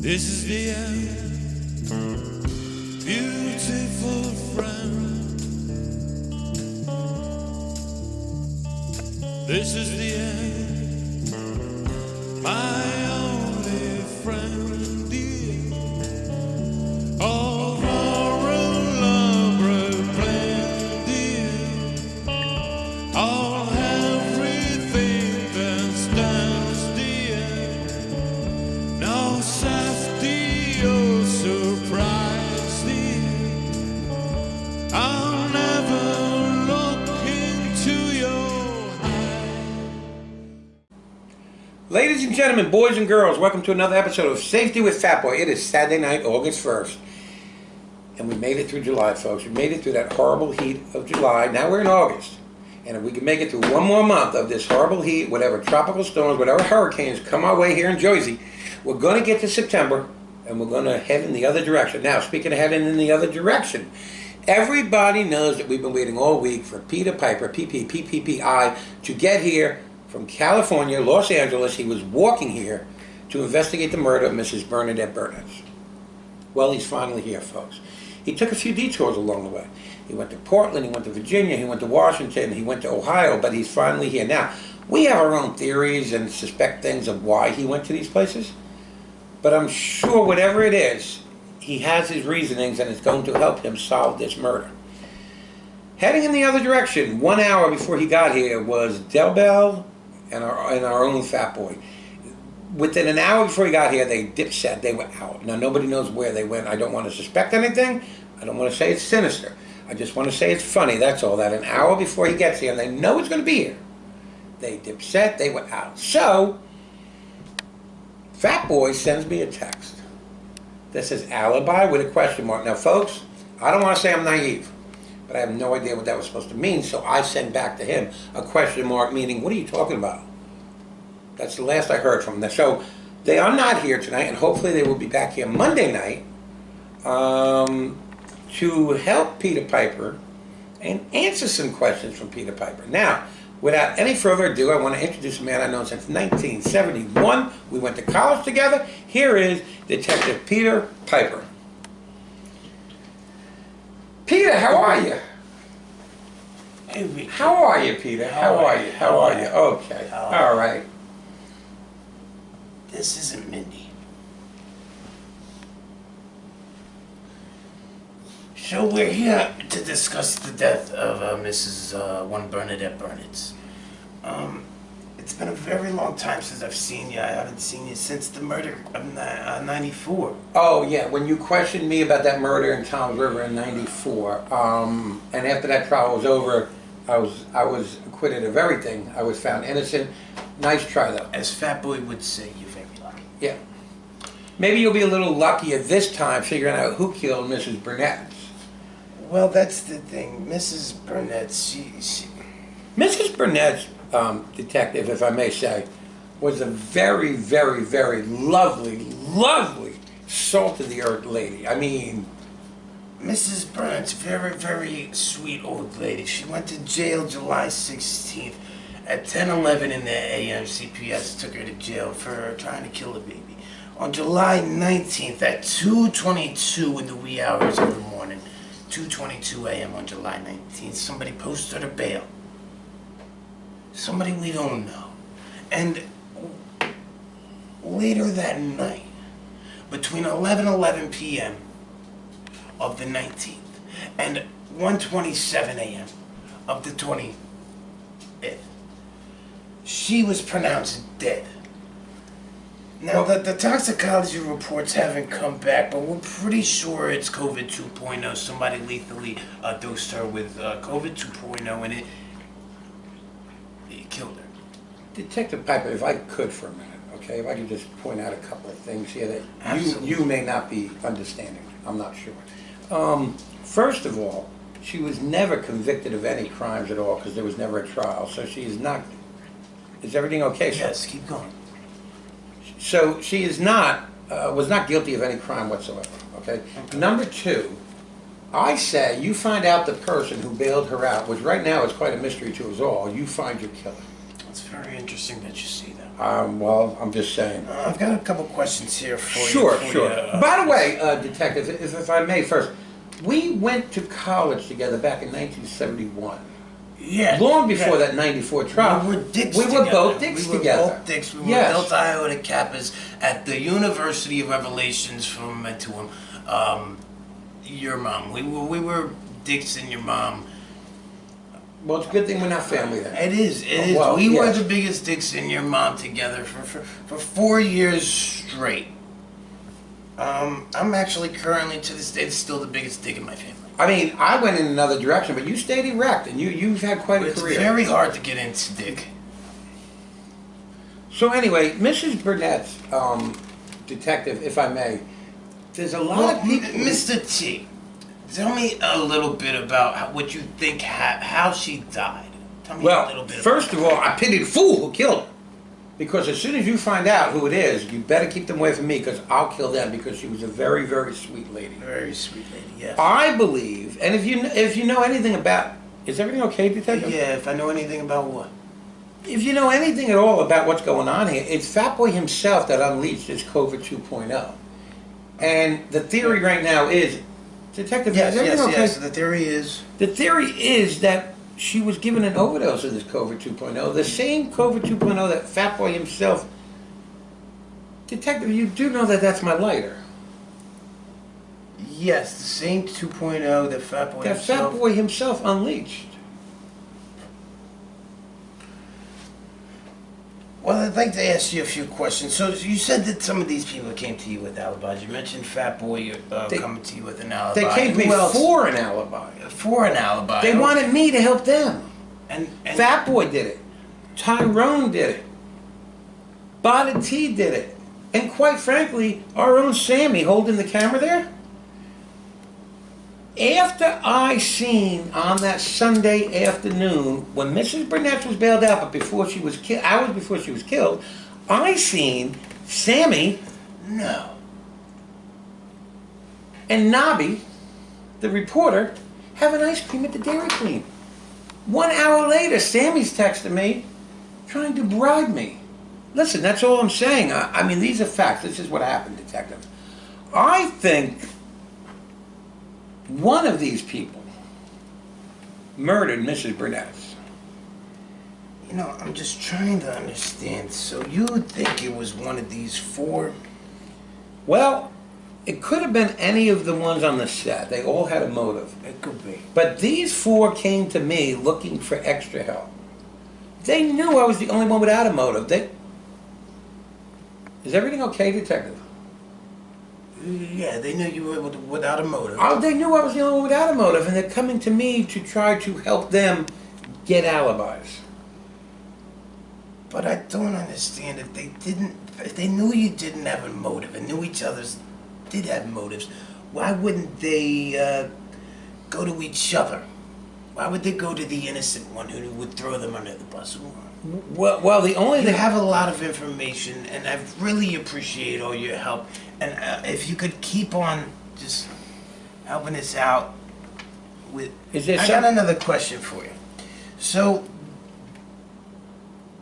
This is the end, beautiful friend. This is the end, my only friend, dear. Of our elaborate plan, dear. Of everything that stands, dear. No safety or surprise, dear. I'll never look into your eyes. Ladies and gentlemen, boys and girls, welcome to another episode of Safety with Fat Boy. It is Saturday night, August 1st. And we made it through July, folks. We made it through that horrible heat of July. Now we're in August. And if we can make it through one more month of this horrible heat, whatever tropical storms, whatever hurricanes come our way here in Jersey, we're going to get to September and we're going to head in the other direction. Now, speaking of heading in the other direction, everybody knows that we've been waiting all week for Peter Piper, PPPPI, to get here from California, Los Angeles. He was walking here to investigate the murder of Mrs. Bernadette Burnitz. Well, he's finally here, folks. He took a few detours along the way. He went to Portland, he went to Virginia, he went to Washington, he went to Ohio, but he's finally here. Now, we have our own theories and suspect things of why he went to these places, but I'm sure whatever it is, he has his reasonings and it's going to help him solve this murder. Heading in the other direction, 1 hour before he got here, was Del Bell and our own Fat Boy. Within an hour before he got here, they dipset. They were out. Now, nobody knows where they went. I don't want to suspect anything. I don't want to say it's sinister. I just want to say it's funny, that's all. That an hour before he gets here, and they know he's going to be here, they dipset. They were out. So, Fat Boy sends me a text that says alibi with a question mark. Now, folks, I don't want to say I'm naive, but I have no idea what that was supposed to mean, so I sent back to him a question mark, meaning, what are you talking about? That's the last I heard from them. So they are not here tonight, and hopefully they will be back here Monday night to help Peter Piper and answer some questions from Peter Piper. Now, without any further ado, I want to introduce a man I've known since 1971. We went to college together. Here is Detective Peter Piper. Peter, how are you? Hey, Ricky. How are you, Peter? How are you? Okay. All right. This isn't Mindy. So we're here to discuss the death of Mrs. Bernadette Burnitz. It's been a very long time since I've seen you. I haven't seen you since the murder of 94. Oh, yeah, when you questioned me about that murder in Toms River in 94, and after that trial was over, I was acquitted of everything. I was found innocent. Nice try, though. As Fat Boy would say, you're very lucky. Yeah. Maybe you'll be a little luckier this time figuring out who killed Mrs. Burnett. Well, that's the thing. Mrs. Burnett, she... Mrs. Burnett's detective, if I may say, was a very, very, very lovely, salt-of-the-earth lady. I mean... Mrs. Burnett's very, very sweet old lady. She went to jail July 16th. At 10:11 in the a.m., CPS took her to jail for trying to kill a baby. On July 19th, at 2:22 in the wee hours of the morning, 2:22 a.m. on July 19th, somebody posted her bail. Somebody we don't know. And later that night, between 11:11 p.m. of the 19th and 1:27 a.m. of the 25th, she was pronounced dead. Now, the toxicology reports haven't come back, but we're pretty sure it's COVID 2.0. Somebody lethally dosed her with COVID 2.0, and it killed her. Detective Piper, if I could for a minute, okay? If I could just point out a couple of things here that you may not be understanding. I'm not sure. First of all, she was never convicted of any crimes at all because there was never a trial, so she is not... Is everything okay, sir? Yes, keep going. So she is not, was not guilty of any crime whatsoever, okay? Number two, I say you find out the person who bailed her out, which right now is quite a mystery to us all. You find your killer. It's very interesting that you see that. Well, I'm just saying. I've got a couple questions here for you. Sure, for sure. you, By the way, Detective, if I may first, we went to college together back in 1971. Yeah. Long before yeah. that 94 trial. We were dicks We were together. both dicks We were together. both dicks. We were Yes. Delta Iota Kappas at the University of Revelations from Metuam. Your mom. We were dicks and your mom. Well, it's a good thing we're not family then. It is. It is. Well, we were yes. the biggest dicks in your mom together for 4 years straight. I'm actually currently to this day still the biggest dick in my family. I mean, I went in another direction, but you stayed erect, and you've had quite a It's career. very hard to get into dick. So anyway, Mrs. Burnett's detective, if I may, there's a lot of people. Mr. T, tell me a little bit about what you think how she died. Tell me a little Well, bit. first of all, I pity the fool who killed her. Because as soon as you find out who it is, you better keep them away from me, because I'll kill them, because she was a very, very sweet lady. Very sweet lady. Yes. I believe, and if you know anything about, is everything okay, Detective? Yeah. If I know anything about what. If you know anything at all about what's going on here, it's Fatboy himself that unleashed this COVID 2.0. And the theory right now is, Detective, Yes. is everything Yes. okay? Yes. The theory is. The theory is that she was given an overdose of this COVID 2.0, the same COVID 2.0 that Fatboy himself. Detective, you do know that that's my lighter. Yes. The same 2.0 that Fatboy That himself. Fatboy himself unleashed. Well, I'd like to ask you a few questions. So you said that some of these people came to you with alibis. You mentioned Fatboy coming to you with an alibi. They came to Who me else? for an alibi. For an alibi. They wanted me to help them. And Fatboy did it. Tyrone did it. Bada T did it. And quite frankly, our own Sammy holding the camera there. After I seen on that Sunday afternoon, when Mrs. Burnett was bailed out, but before she was killed, hours before she was killed, I seen Sammy no. and Nobby, the reporter, having ice cream at the Dairy Queen. 1 hour later, Sammy's texting me, trying to bribe me. Listen, that's all I'm saying. I mean, these are facts. This is what happened, Detective. I think one of these people murdered Mrs. Burnett. You know, I'm just trying to understand. So you would think it was one of these four? Well, it could have been any of the ones on the set. They all had a motive. It could be. But these four came to me looking for extra help. They knew I was the only one without a motive. Is everything okay, Detective? Yeah, they knew you were without a motive. Oh, they knew I was the only one without a motive, and they're coming to me to try to help them get alibis. But I don't understand if they knew you didn't have a motive and knew each other's did have motives, why wouldn't they go to each other? Why would they go to the innocent one who would throw them under the bus? Well, the only You thing... have a lot of information, and I really appreciate all your help. And if you could keep on just helping us out with... Is there I some- got another question for you. So,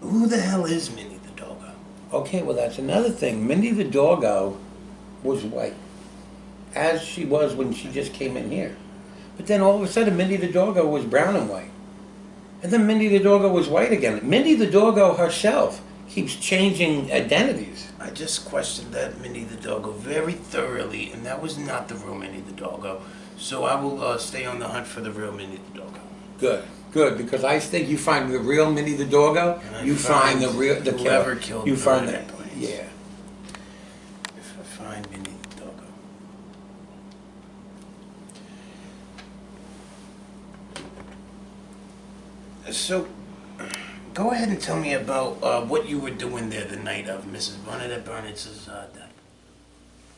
who the hell is Minnie the Doggo? Okay, well, that's another thing. Mindy the Doggo was white, as she was when she just came in here. But then all of a sudden, Mindy the Doggo was brown and white. And then Mindy the Doggo was white again. Mindy the Doggo herself keeps changing identities. I just questioned that Minnie the Doggo very thoroughly, and that was not the real Minnie the Doggo. So I will stay on the hunt for the real Minnie the Doggo. Good, good, because I think you find the real Minnie the Doggo, And I you find the real the whoever killer. killed You find Bernadette that, Plains. yeah. If I find Minnie the Doggo. So, go ahead and tell me about what you were doing there the night of Mrs. Bernadette Burnett's death.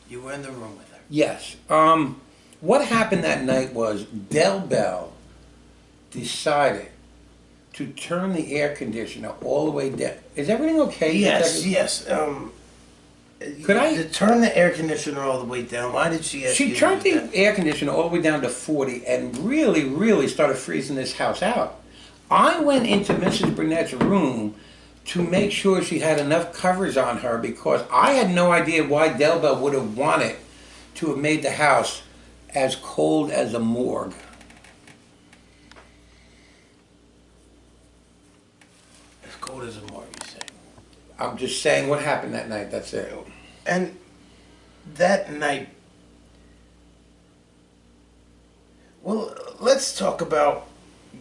You were in the room with her. Yes. What happened that night was Del Bell decided to turn the air conditioner all the way down. Is everything okay? Yes, Detective? yes. Could I- To turn the air conditioner all the way down? Why did she ask you She to turned do the that? air conditioner all the way down to 40 and really, really started freezing this house out. I went into Mrs. Burnett's room to make sure she had enough covers on her, because I had no idea why Del Bell would have wanted to have made the house as cold as a morgue. As cold as a morgue, you say. I'm just saying what happened that night, that's it. And that night, well, let's talk about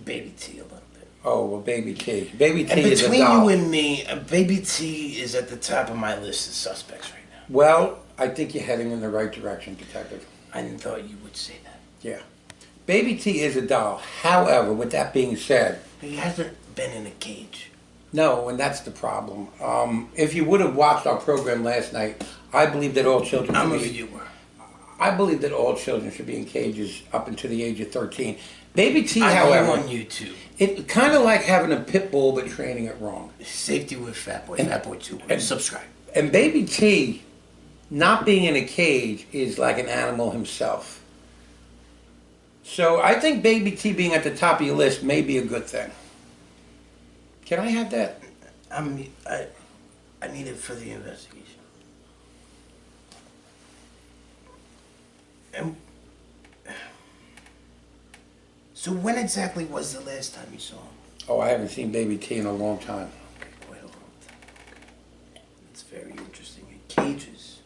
Baby T a little bit. Oh, well, Baby T. Baby T And is a between doll. you and me, Baby T is at the top of my list of suspects right now. Well, I think you're heading in the right direction, Detective. I thought you would say that. Yeah. Baby T is a doll. However, with that being said, He hasn't been in a cage. no, and that's the problem. If you would have watched our program last night, I believe that all children I'm a should be, viewer. I believe that all children should be in cages up until the age of 13. Baby T, I'm however, on YouTube. it's kind of like having a pit bull but training it wrong. Safety with Fat Boy. And- Fat Boy 2. and- Subscribe. And Baby T, not being in a cage, is like an animal himself. So I think Baby T being at the top of your list may be a good thing. Can I have that? I need it for the investigation. And so when exactly was the last time you saw him? Oh, I haven't seen Baby T in a long time. Okay, quite a long time. Okay. That's very interesting. In cages.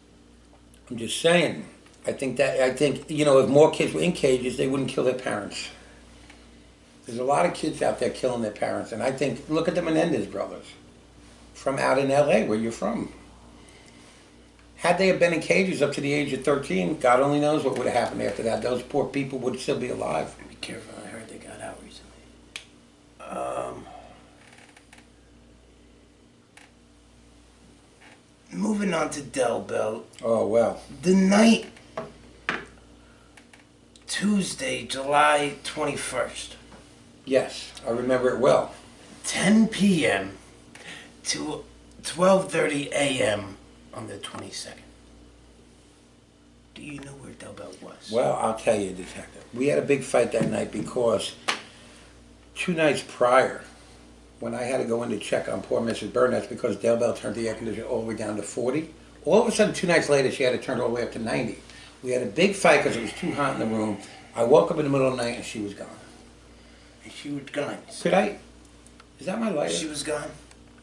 I'm just saying. I think, if more kids were in cages, they wouldn't kill their parents. There's a lot of kids out there killing their parents, and I think, look at the Menendez brothers from out in L.A., where you're from. Had they have been in cages up to the age of 13, God only knows what would have happened after that. Those poor people would still be alive. Be careful. I heard they got out recently. Moving on to Del Bell. Oh, well. The night, Tuesday, July 21st, Yes, I remember it well. 10 p.m. to 12:30 a.m. on the 22nd. Do you know where Del Bell was? Well, I'll tell you, Detective. We had a big fight that night because 2 nights prior, when I had to go in to check on poor Mrs. Burnett because Del Bell turned the air conditioner all the way down to 40, all of a sudden 2 nights later she had to turn it all the way up to 90. We had a big fight because it was too hot in the room. I woke up in the middle of the night and she was gone. And she was gone. Could I? Is that my lighter? She was gone?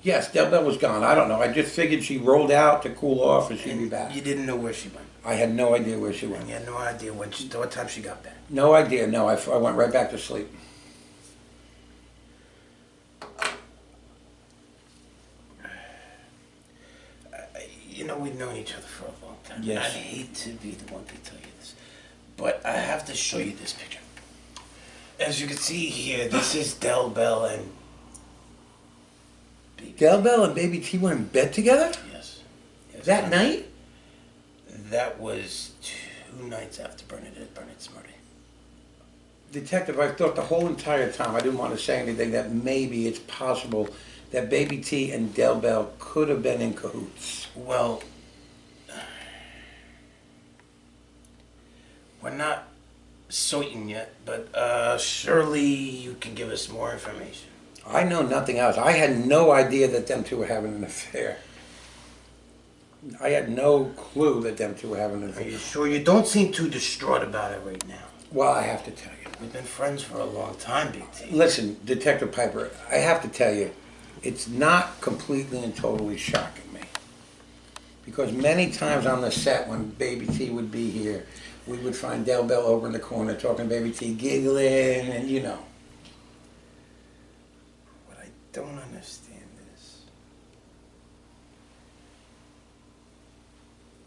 Yes, Del Bell was gone. I don't know. I just figured she rolled out to cool off and she'd be back. You didn't know where she went? I had no idea where she went. You had no idea what time she got back? No idea. No, I went right back to sleep. You know, we've known each other for a long time. Yes. I hate to be the one to tell you this, but I have to show you this picture. As you can see here, this is Del Bell and Baby. Del Bell and Baby T were in bed together? Yes. That night? That was 2 nights after Burnett's murder. Detective, I thought the whole entire time, I didn't want to say anything, that maybe it's possible that Baby T and Del Bell could have been in cahoots. Well, we're not certain yet, but surely you can give us more information. I know nothing else. I had no idea that them two were having an affair. I had no clue that them two were having an Are affair. you sure? You don't seem too distraught about it right now. Well, I have to tell you. We've been friends for a long time, Big T. Listen, Detective Piper, I have to tell you, it's not completely and totally shocking me. Because many times on the set when Baby T would be here, we would find Del Bell over in the corner talking to Baby T, giggling, and you know. What I don't understand is...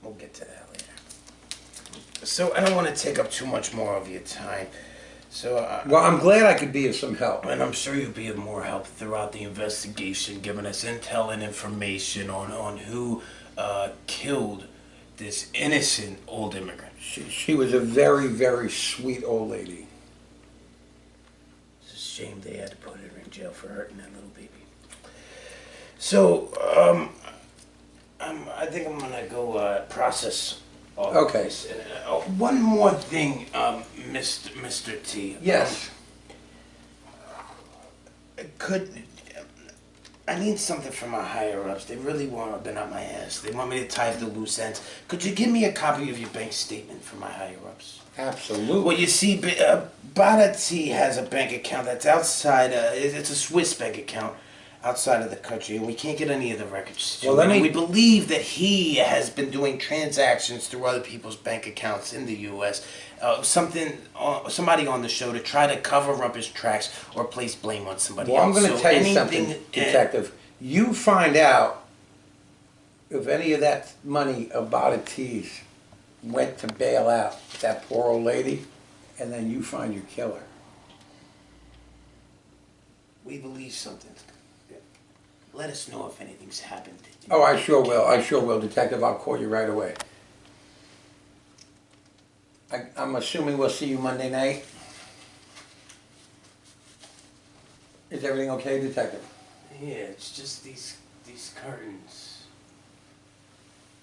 We'll get to that later. So I don't want to take up too much more of your time. So, Well, I'm glad I could be of some help. and I'm sure you'll be of more help throughout the investigation, giving us intel and information on who killed this innocent old immigrant. She was a very, very sweet old lady. It's a shame they had to put her in jail for hurting that little baby. So, I think I'm gonna go process all of Okay. this. And, one more thing, Mr. T. Yes. Could I need something from my higher ups. They really want to been up my ass. They want me to tie up the loose ends. Could you give me a copy of your bank statement for my higher ups? Absolutely. Well, you see, Bada T has a bank account that's outside. It's a Swiss bank account outside of the country, and we can't get any of the records. Well, let me- We believe that he has been doing transactions through other people's bank accounts in the U.S. Somebody on the show to try to cover up his tracks or place blame on somebody Well, I'm else. going to So tell you anything- something, Detective. You find out if any of that money of Bada T's went to bail out that poor old lady, and then you find your killer. We believe something. Let us know if anything's happened. Oh, I sure will. I sure will, Detective. I'll call you right away. I'm assuming we'll see you Monday night. Is everything okay, Detective? Yeah, it's just these curtains.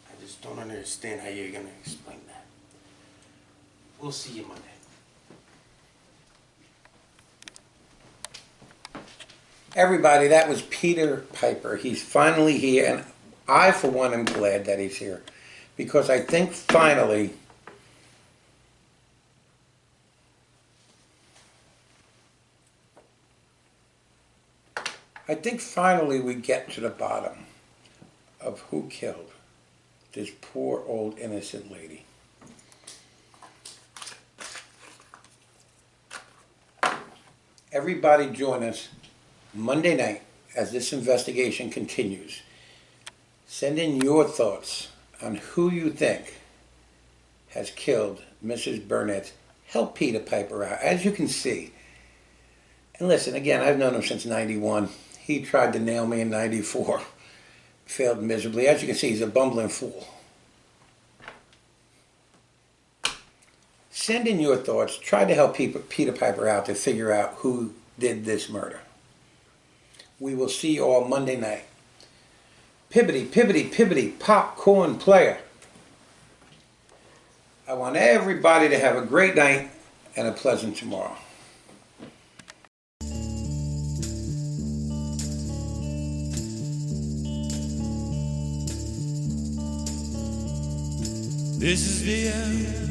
I just don't understand how you're gonna explain that. We'll see you Monday. Everybody, that was Peter Piper. He's finally here, and I, for one, am glad that he's here. Because I think finally we get to the bottom of who killed this poor old innocent lady. Everybody join us Monday night as this investigation continues. Send in your thoughts on who you think has killed Mrs. Burnett. Help Peter Piper out, as you can see. And listen, again, I've known him since '91. He tried to nail me in '94. Failed miserably. As you can see, he's a bumbling fool. Send in your thoughts. Try to help Peter Piper out to figure out who did this murder. We will see you all Monday night. Pibbity, pibbity, pibbity, popcorn player. I want everybody to have a great night and a pleasant tomorrow. This is the end.